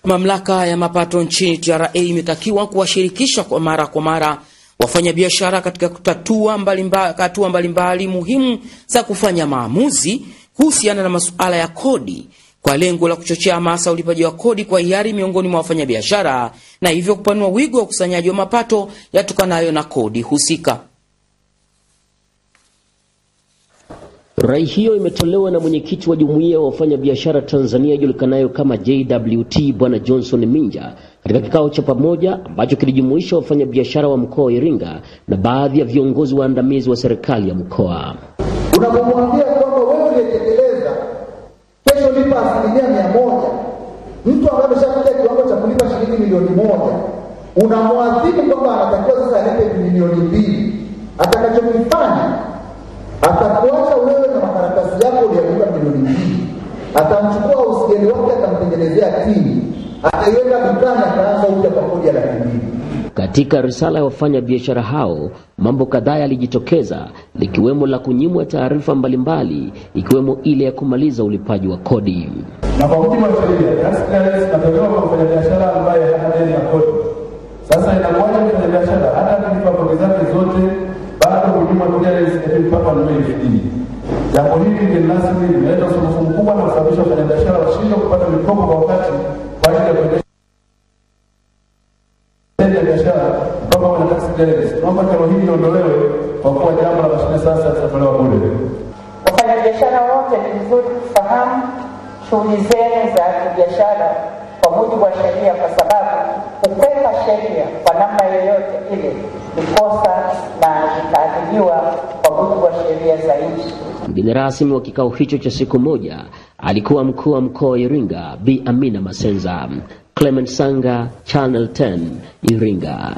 Mamlaka ya mapato nchini TRA imetakiwa kuwashirikisha kwa mara wafanyabiashara katika hatua mbalimbali muhimu za kufanya maamuzi kuhusiana na masuala ya kodi kwa lengo la kuchochea hamasa ulipaji wa kodi kwa hiari miongoni mwa wafanyabiashara na hivyo kupanua wigo wa ukusanyaji wa mapato yatokanayo na kodi husika. Rai hiyo imetolewa na mwenyekiti wa Jumuiya ya Wafanyabiashara Tanzania julikanayo kama JWT Bwana Johnson Minja katika kikao cha pamoja ambacho kilijumuisha wafanyabiashara wa mkoa wa Iringa na baadhi ya viongozi waandamizi wa serikali ya mkoa. Unapomwambia kwamba wewe unatekeleza kesho lipa 100%, mtu ambaye ameshafikia kiwango cha kulipa shilingi milioni 1, unamwadhibu kwamba anatakiwa sasa alipe milioni 2. Atakachokifanya, atakuacha wewe na makaratasi yako uliyolipa milioni 2. Atamchukua usigeni wake, atamtengenezea tini, ataiweka dukani, ataanza upya kwa kodi ya 200,000. Katika risala ya wafanyabiashara hao, mambo kadhaa yalijitokeza likiwemo la kunyimwa taarifa mbalimbali ikiwemo ile ya kumaliza ulipaji wa kodi. Na kwa mujibu wa sheria, tax clearance inatolewa kwa mfanyabiashara ambaye hana deni ya kodi. Sasa inakuwaje mfanyabiashara hata akilipa kodi zake zote bado huduma clearance mpaka milioni 20? Jambo hili ni rasmi, limeleta usumbufu mkubwa na kusababisha wafanyabiashara washindwe kupata mikopo kwa wakati kwa ajili ya kuendesha biashara mpaka wana tax clearance. Tunaomba kero hili liondolewe kwa kuwa jambo la mashine sasa litatolewa bure. Wafanyabiashara wote ni vizuri kufahamu shughuli zenu za kibiashara kwa mujibu wa sheria, kwa sababu kukwepa sheria kwa namna yoyote ile ni kosa na itaadhibiwa kwa mujibu wa sheria za nchi. Mgeni rasmi wa kikao hicho cha siku moja alikuwa mkuu wa mkoa wa Iringa Bi Amina Masenza. Clement Sanga, Channel 10, Iringa.